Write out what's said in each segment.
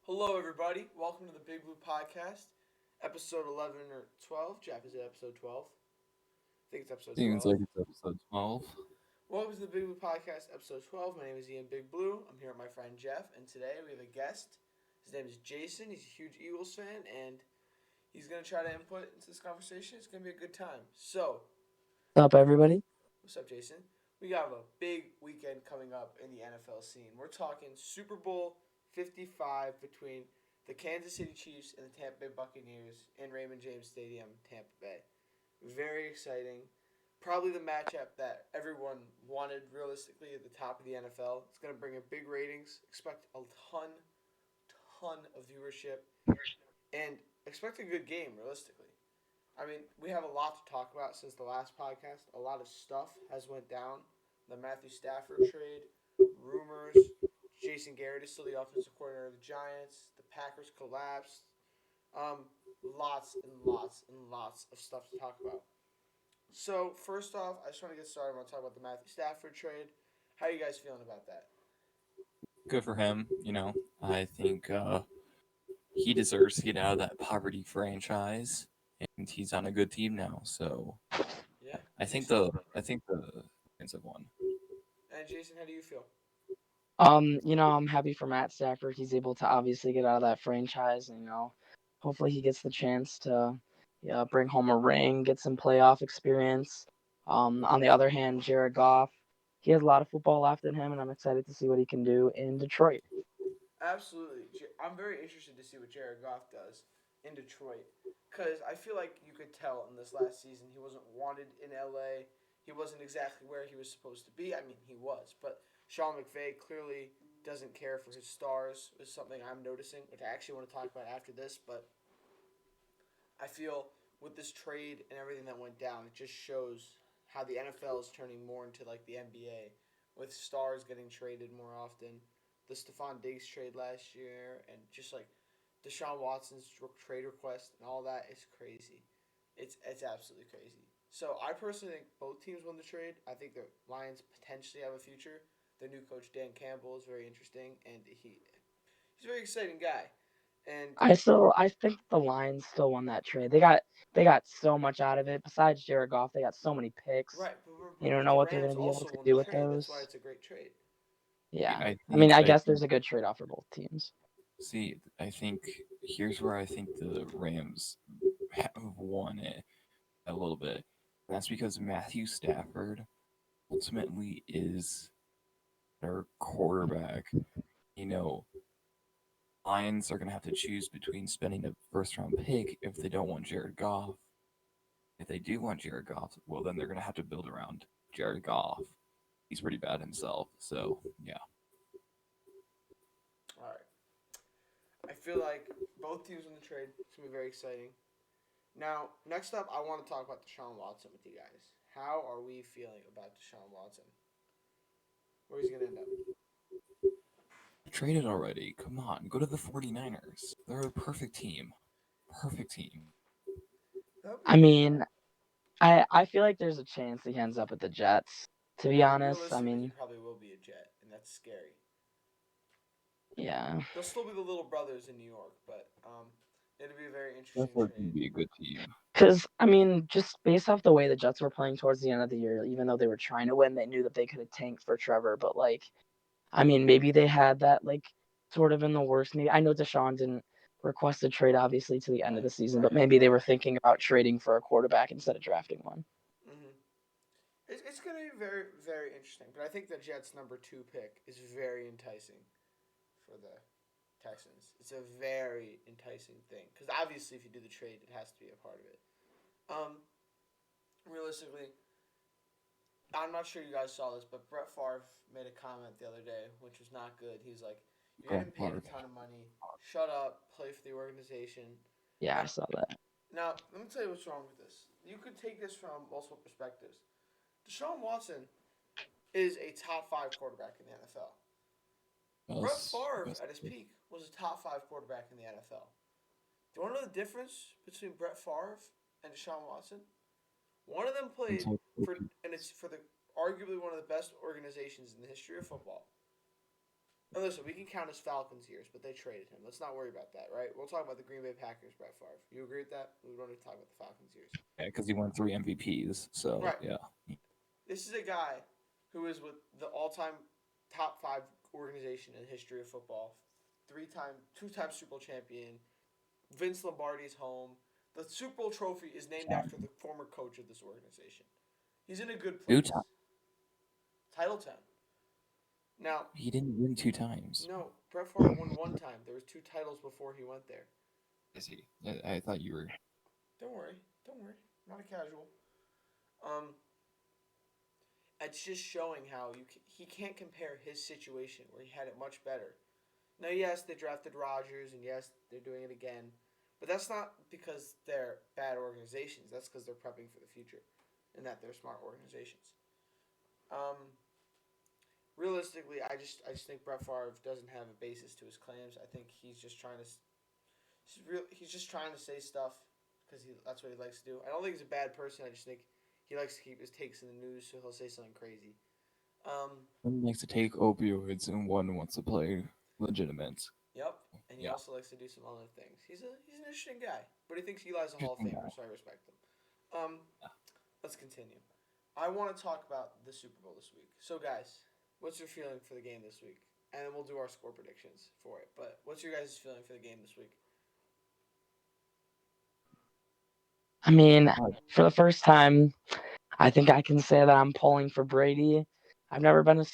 Hello, everybody. Welcome to the Big Blue Podcast, episode 11 or 12. Jeff, is it episode 12? I think it's episode Seems 12. like it's episode 12. Welcome to the Big Blue Podcast, episode 12. My name is Ian Big Blue. I'm here with my friend Jeff, and today we have a guest. His name is Jason. He's a huge Eagles fan, and he's going to try to input into this conversation. It's going to be a good time. So, What's up, everybody? what's up, Jason? We got a big weekend coming up in the NFL scene. We're talking Super Bowl 55 between the Kansas City Chiefs and the Tampa Bay Buccaneers in Raymond James Stadium, Tampa Bay. Very exciting. Probably the matchup that everyone wanted realistically at the top of the NFL. It's going to bring in big ratings. Expect a ton of viewership, and expect a good game realistically. I mean, we have a lot to talk about since the last podcast. A lot of stuff has went down. The Matthew Stafford trade, rumors. Jason Garrett is still the offensive coordinator of the Giants. The Packers collapsed. Lots and lots and lots of stuff to talk about. So first off, I just want to get started. I want to talk about the Matthew Stafford trade. How are you guys feeling about that? Good for him, I think he deserves to get out of that poverty franchise, and he's on a good team now. So Yeah, I you think think so? the Lions have won. And Jason, how do you feel? I'm happy for Matt Stafford. He's able to obviously get out of that franchise, and hopefully he gets the chance to, bring home a ring, get some playoff experience. On the other hand, Jared Goff, he has a lot of football left in him, and I'm excited to see what he can do in Detroit. Absolutely. I'm very interested to see what Jared Goff does in Detroit because I feel like you could tell in this last season he wasn't wanted in LA. He wasn't exactly where he was supposed to be. I mean, he was, but Sean McVay clearly doesn't care for his stars, is something I'm noticing, which I actually want to talk about after this. But I feel with this trade and everything that went down, it just shows how the NFL is turning more into like the NBA, with stars getting traded more often. The Stephon Diggs trade last year, and just like Deshaun Watson's trade request and all that is crazy. It's absolutely crazy. So I personally think both teams won the trade. I think the Lions potentially have a future. Their new coach Dan Campbell is very interesting, and he's a very exciting guy. And I think the Lions still won that trade. They got so much out of it. Besides Jared Goff, they got so many picks. right, You don't but know the what they're Rams going to be able also to won the do with trade. That's why those. it's a great trade. Yeah, I I mean, think I I guess there's a good trade off for both teams. see. I think here's where I think the Rams have won it a little bit. And that's because Matthew Stafford ultimately is their quarterback. You know, Lions are going to have to choose between spending a first round pick if they don't want Jared Goff. If they do want Jared Goff, well, then they're going to have to build around Jared Goff. He's pretty bad himself. So, yeah. All right. I feel like both teams win the trade. It's gonna be very exciting. Now, next up, I want to talk about Deshaun Watson with you guys. How are we feeling about Deshaun Watson? Where he's gonna end up? Traded already. Come on. Go to the 49ers. They're a perfect team. Perfect team. That would be I good. mean, I feel like there's a chance he ends up at the Jets. To be honest, I Realistically, he mean, probably will be a Jet, and that's scary. yeah. They'll still be the little brothers in New York, but it'll be a very interesting That's going to trade. be a good team. Because, I mean, just based off the way the Jets were playing towards the end of the year, even though they were trying to win, they knew that they could have tanked for Trevor. But, like, I mean, maybe they had that, like, sort of in the works. Maybe I know Deshaun didn't request a trade, obviously, to the end of Right, the season, but right, maybe they right. were thinking about trading for a quarterback instead of drafting one. Mm-hmm. It's going to be very, very interesting. But I think the Jets' number two pick is very enticing for the Texans. It's a very enticing thing because obviously, if you do the trade, it has to be a part of it. Um, Realistically, I'm not sure you guys saw this, but Brett Favre made a comment the other day, which was not good. He's like, "You're Brett getting paid a Favre. ton of money. Shut up. Play for the organization." Yeah, I And saw that. now, let me tell you what's wrong with this. You could take this from multiple perspectives. Deshaun Watson is a top five quarterback in the NFL. Brett Yes. Favre Yes. at his peak was a top five quarterback in the NFL. Do you want to know the difference between Brett Favre and Deshaun Watson? One of them played for, and it's for the arguably one of the best organizations in the history of football. And listen, we can count his Falcons years, but they traded him. Let's not worry about that, right? We'll talk about the Green Bay Packers, Brett Favre. You agree with that? We don't need to talk about the Falcons years. Yeah, because he won 3 MVPs. So Right. yeah, This is a guy who is with the all-time top 5 organization in the history of football. 2-time Super Bowl champion. Vince Lombardi's home. The Super Bowl trophy is named after the former coach of this organization. He's in a good two place. times. Title 10. Now, He didn't win 2 times. no, Brett Favre won 1 time. There was 2 titles before he went there. Is he? I thought you were. Don't worry. Not a casual. Um, it's just showing how he can't compare his situation where he had it much better. Now, yes, they drafted Rodgers, and yes, they're doing it again, but that's not because they're bad organizations. That's because they're prepping for the future, and that they're smart organizations. Realistically, I just think Brett Favre doesn't have a basis to his claims. I think he's just trying to say stuff because that's what he likes to do. I don't think he's a bad person. I just think he likes to keep his takes in the news, so he'll say something crazy. One likes to take opioids and one wants to play legitimate. Yep, and he Yeah. also likes to do some other things. He's an interesting guy, but he thinks Eli's a Hall of Famer, so I respect him. Let's continue. I want to talk about the Super Bowl this week. So, guys, what's your feeling for the game this week? And then we'll do our score predictions for it. But what's your guys' feeling for the game this week? I mean, for the first time, I think I can say that I'm pulling for Brady. I've never been a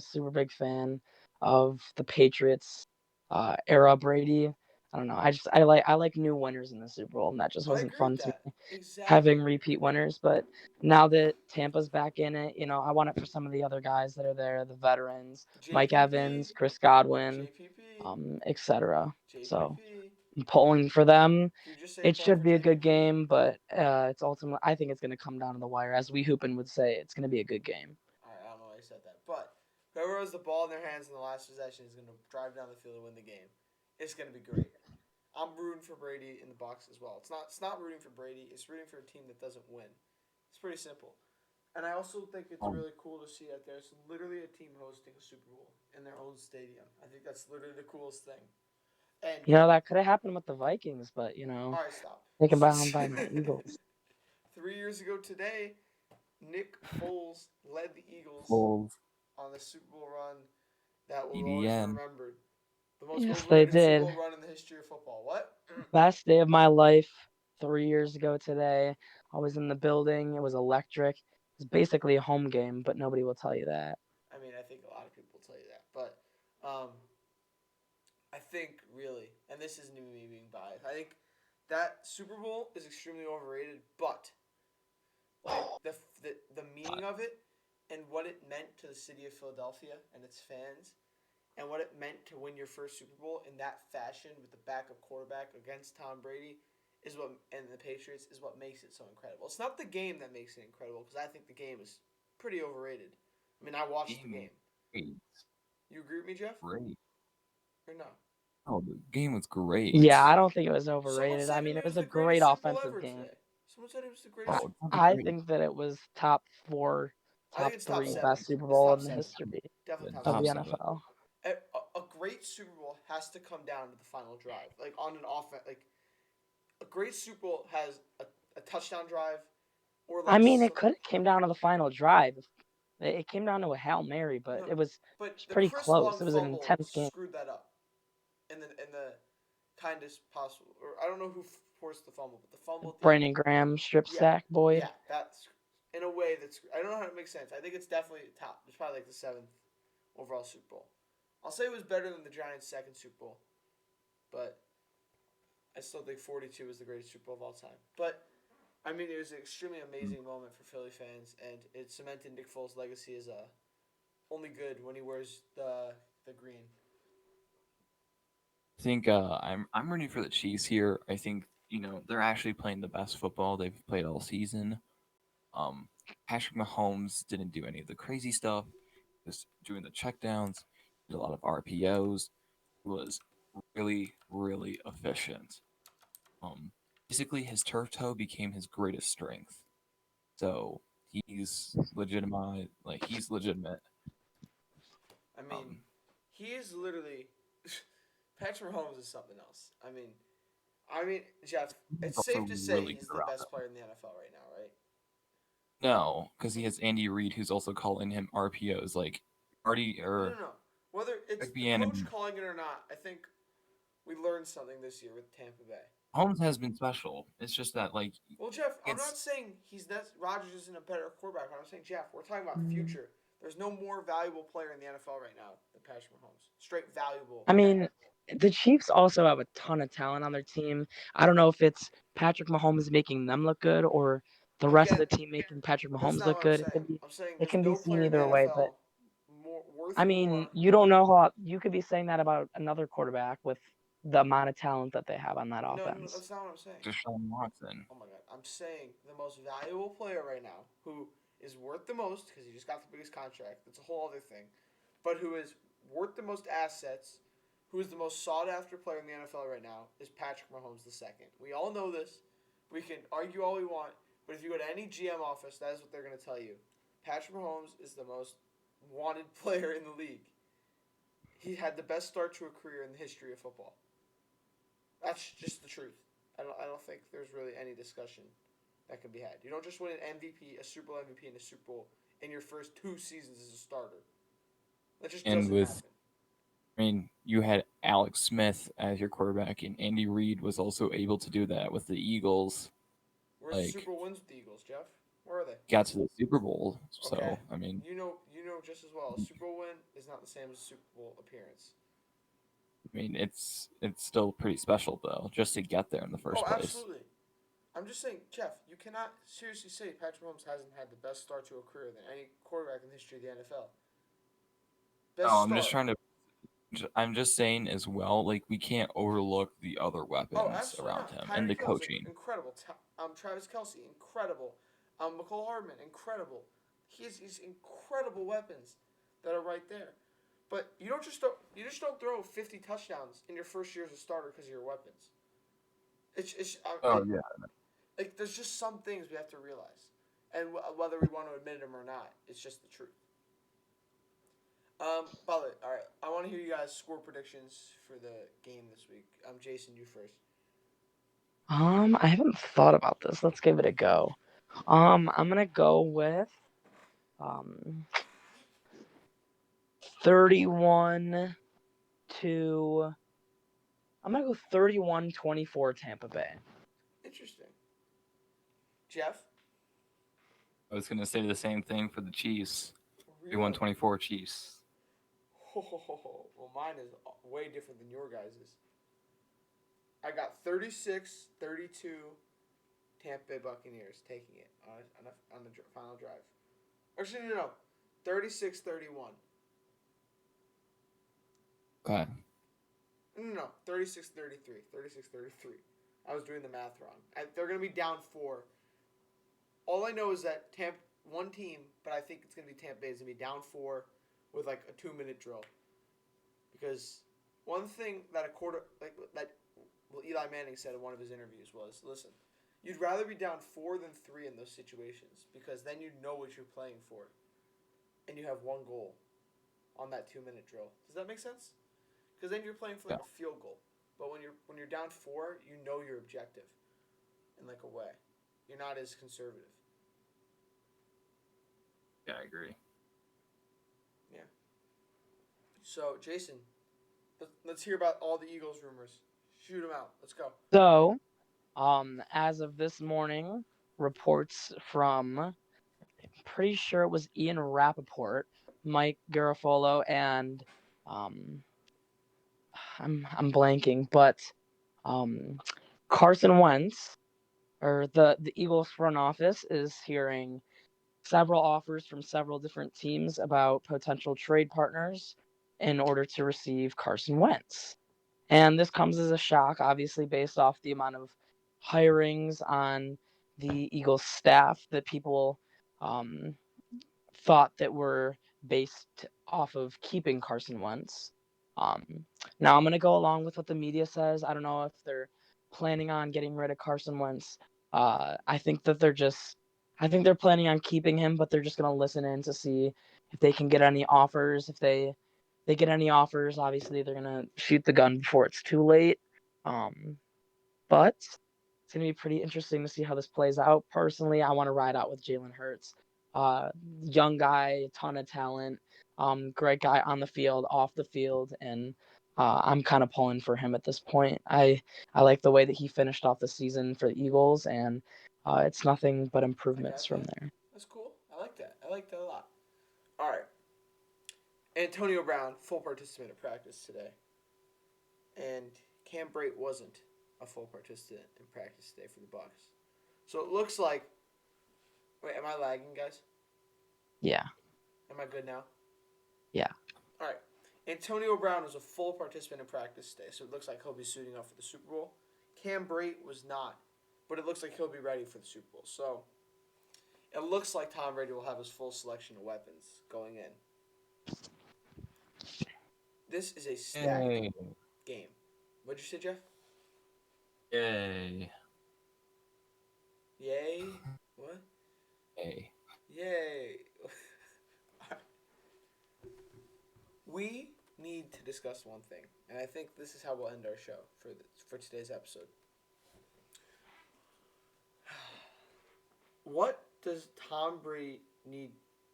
super big fan of the Patriots era Brady. I don't know. I like new winners in the Super Bowl, and that just I wasn't agree fun with to that. me. Exactly. Having repeat winners, but now that Tampa's back in it, I want it for some of the other guys that are there, the veterans, Mike Evans, Chris Godwin, JPP. etc. So JPP. I'm pulling for them. Can you just say It pull should for be a good JPP? game, but it's ultimately I think it's going to come down to the wire. As we Hoopin would say, it's going to be a good game. I don't know why I said that. But whoever has the ball in their hands in the last possession is going to drive down the field and win the game. It's going to be great. I'm rooting for Brady in the box as well. It's not rooting for Brady. It's rooting for a team that doesn't win. It's pretty simple. And I also think it's really cool to see that there's literally a team hosting a Super Bowl in their own stadium. I think that's literally the coolest thing. And That could have happened with the Vikings, but all right, stop. taken down by the Eagles. 3 years ago today, Nick Foles led the Eagles Foles. on the Super Bowl run that will always be EDN. remembered. The most Yes, they overrated Super did. Bowl run in the history of football. What? Best day of my life 3 years ago today. I was in the building. It was electric. It was basically a home game, but nobody will tell you that. I mean, I think a lot of people tell you that, but I think really, and this isn't even me being biased. I think that Super Bowl is extremely overrated, but like the meaning of it and what it meant to the city of Philadelphia and its fans, and what it meant to win your first Super Bowl in that fashion with the backup quarterback against Tom Brady is what, and the Patriots is what makes it so incredible. It's not the game that makes it incredible because I think the game is pretty overrated. I mean, I watched the game. Great. You agree with me, Jeff? Great. Or no? Oh, the game was great. Yeah, I don't think it was Someone overrated. I said mean, it it was was a the great greatest Super Bowl offensive ever game. today. Someone said it was the greatest. Oh, it was I great. think that it was top 4, I think top it's top 3 7. best Super It's Bowl top in the 7. history Definitely top of the 7. NFL. A great Super Bowl has to come down to the final drive. Like on an offense, like a great Super Bowl has a touchdown drive, or like I mean, it could have came down to the final drive. It came down to a Hail Mary, but no, it was but the pretty Chris close. Long It was an fumble intense game. screwed that up, in the kindest possible. Or I don't know who forced the fumble, but the fumble at the Brandon end. Graham strip sack, Boyd. Yeah, that's in a way that's I don't know how it makes sense. I think it's definitely top. It's probably like the 7th overall Super Bowl. I'll say it was better than the Giants' second Super Bowl, but I still think 42 is the greatest Super Bowl of all time. But I mean, it was an extremely amazing moment for Philly fans, and it cemented Nick Foles' legacy as only good when he wears the green. I think I'm rooting for the Chiefs here. I think they're actually playing the best football they've played all season. Um, Patrick Mahomes didn't do any of the crazy stuff. Just doing the checkdowns, did a lot of RPOs. He was really, really efficient. Basically, his turf toe became his greatest strength. So he's legitimate. Like he's legitimate. I mean, he is literally Patrick Mahomes is something else. I mean, Jeff, He's it's safe also to say really he's good the around best him. player in the NFL right now, right? No, because he has Andy Reid, who's also calling him RPOs, like Artie No, no, or no. Whether it's the McBean coach and calling it or not, I think we learned something this year with Tampa Bay. Holmes has been special. It's just that like Well, Jeff, I'm not it's saying Rodgers isn't a better quarterback. I'm saying, Jeff, we're talking about future. There's no more valuable player in the NFL right now than Patrick Mahomes. Straight valuable. I mean, the Chiefs also have a ton of talent on their team. I don't know if it's Patrick Mahomes making them look good or the rest of Again, the team making Patrick that's Mahomes not look what I'm good. saying. I'm saying It there's can be no seen player in the either way, but NFL worth I mean, more. you don't know how you could be saying that about another quarterback with the amount of talent that they have on that No, no, offense. that's not what I'm saying. Deshaun Watson. Oh my God, I'm saying the most valuable player right now, who is worth the most because he just got the biggest contract. That's a whole other thing, but who is worth the most assets, who is the most sought after player in the NFL right now, is Patrick Mahomes II. We all know this. We can argue all we want, but if you go to any GM office, that is what they're going to tell you. Patrick Mahomes is the most wanted player in the league. He had the best start to a career in the history of football. That's just the truth. I don't think there's really any discussion that can be had. You don't just win an MVP, a Super Bowl MVP, and a Super Bowl in your first 2 seasons as a starter. That just And doesn't happen. you had Alex Smith as your quarterback, and Andy Reid was also able to do that with the Eagles. Where's the Like, Super Bowl wins with the Eagles, Jeff? Where are they? got to the Super Bowl. Okay. So, I mean, You know just as well. A Super Bowl win is not the same as a Super Bowl appearance. it's still pretty special though, just to get there in the Oh, first place. absolutely. I'm just saying, Jeff, you cannot seriously say Patrick Mahomes hasn't had the best start to a career than any quarterback in the history of the NFL. No, Best I'm just start. trying to. I'm just saying as well. Like we can't overlook the other Oh, weapons absolutely around not. him and the Tyreek Hill's coaching. incredible. Travis Kelsey, incredible. McCole Hardman, incredible. He's incredible weapons that are right there. But you just don't throw 50 touchdowns in your first year as a starter because of your weapons. Oh yeah. Like there's just some things we have to realize, and whether we want to admit them or not, it's just the truth. By the way, all right, I want to hear you guys score predictions for the game this week. Jason, you first. I haven't thought about this. Let's give it a go. I'm gonna go with um 31 to I'm gonna go 31-24 Tampa Bay. Interesting. Jeff? I was gonna say the same thing for the Chiefs. Really? 31-24 Chiefs. Well, mine is way different than your guys's. I got 36-32 Tampa Bay Buccaneers taking it on the final drive. Actually, no. 36-31. Okay. No. 36-33. 36-33. I was doing the math wrong. They're going to be down 4. All I know is that one team, but I think it's going to be Tampa Bay, is going to be down 4 with like a 2-minute drill. Because one thing that Eli Manning said in one of his interviews was, listen, you'd rather be down 4 than 3 in those situations because then you know what you're playing for, and you have one goal on that 2-minute drill. Does that make sense? Because then you're playing for like a field goal, but when you're down 4, you know your objective, in like a way. You're not as conservative. Yeah, I agree. Yeah. So Jason, let's hear about all the Eagles rumors. Shoot them out. Let's go. So, as of this morning, reports from pretty sure it was Ian Rappaport, Mike Garafolo, and I'm blanking, but Carson Wentz or the Eagles front office is hearing several offers from several different teams about potential trade partners in order to receive Carson Wentz. And this comes as a shock, obviously, based off the amount of hirings on the Eagles staff that people thought that were based off of keeping Carson Wentz. Now I'm going to go along with what the media says. I don't know if they're planning on getting rid of Carson Wentz. I think they're planning on keeping him, but they're just going to listen in to see if they can get any offers, if they they get any offers, obviously they're gonna shoot the gun before it's too late. But it's gonna be pretty interesting to see how this plays out. Personally, I want to ride out with Jalen Hurts. Young guy, ton of talent, great guy on the field, off the field, and I'm kind of pulling for him at this point. I like the way that he finished off the season for the Eagles, and it's nothing but I improvements got from that. there. That's cool. I like that. I like that a lot. All right. Antonio Brown, full participant in practice today. And Cam Brate wasn't a full participant in practice today for the Bucks. So it looks like. Wait, am I lagging, guys? Yeah, Am I good now? yeah. All right. Antonio Brown was a full participant in practice today, so it looks like he'll be suiting up for the Super Bowl. Cam Brate was not, but it looks like he'll be ready for the Super Bowl. So it looks like Tom Brady will have his full selection of weapons going in. This is a stacked Yay. game. What'd you say, Jeff? Yay. Yay? What? Yay. Yay! We need to discuss one thing, and I think this is how we'll end our show for today's episode. What does Tom Brady need?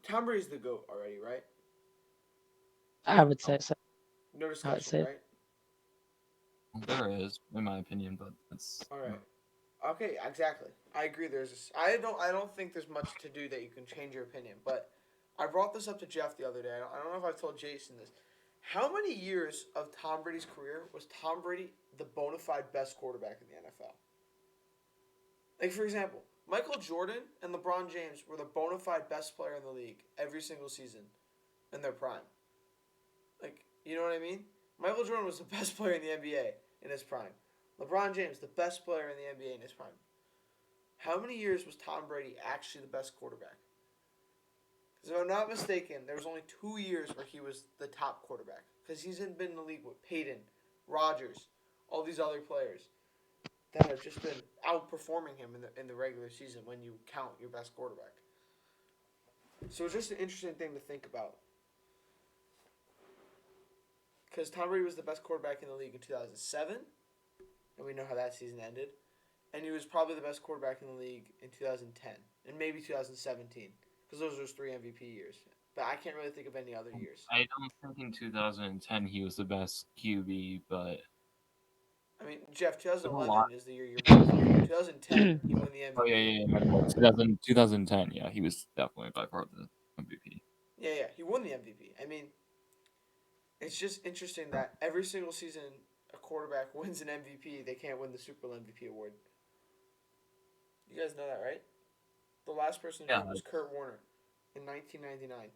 Tom Brady's the GOAT already, right? I would say so. No discussion, say- right? There is, in my opinion, but that's All right. Okay, exactly. I agree. I don't think there's much to do that you can change your opinion. But I brought this up to Jeff the other day. I don't know if I've told Jason this. How many years of Tom Brady's career was Tom Brady the bona fide best quarterback in the NFL? Like, for example, Michael Jordan and LeBron James were the bona fide best player in the league every single season in their prime. Like, you know what I mean? Michael Jordan was the best player in the NBA in his prime. LeBron James, the best player in the NBA in his prime. How many years was Tom Brady actually the best quarterback? Because if I'm not mistaken, there was only 2 years where he was the top quarterback. Because he's been in the league with Peyton, Rodgers, all these other players that have just been outperforming him in the regular season when you count your best quarterback. So it's just an interesting thing to think about. Because Tom Brady was the best quarterback in the league in 2007, and we know how that season ended. And he was probably the best quarterback in the league in 2010, and maybe 2017, because those are his 3 MVP years. But I can't really think of any other years. I don't think in 2010 he was the best QB, but I mean, Jeff, there's a 2011 lot. is the year you're born. 2010, he won the MVP. Oh yeah, my fault. 2010, yeah, he was definitely by far the MVP. Yeah, he won the MVP. I mean, it's just interesting that every single season a quarterback wins an MVP, they can't win the Super Bowl MVP award. You guys know that, right? The last person who was Kurt Warner in 1999.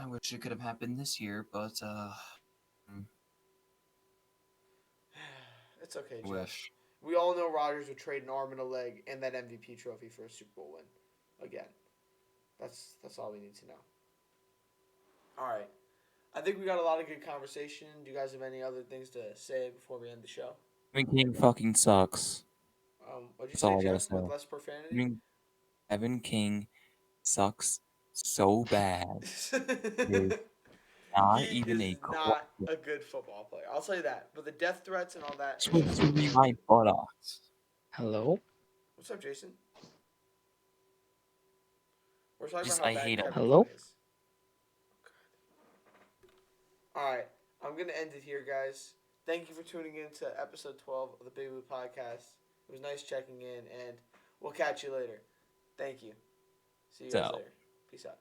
I wish it could have happened this year, but It's okay, Jeff. wish. We all know Rodgers would trade an arm and a leg and that MVP trophy for a Super Bowl win. Again. That's all we need to know. All right. I think we got a lot of good conversation. Do you guys have any other things to say before we end the show? Evan King fucking sucks. What'd you That's all say, I gotta Jeff? say. With less profanity? Evan King sucks so bad. Not He even is not a good football player. I'll tell you that. But the death threats and all that. supposed to be my buttocks. Hello? What's up, Jason? We're talking Just, about I how bad hate him. Kevin Hello? King is. Alright, I'm going to end it here, guys. Thank you for tuning in to episode 12 of the Big Blue Podcast. It was nice checking in, and we'll catch you later. Thank you. See you guys later. Peace out.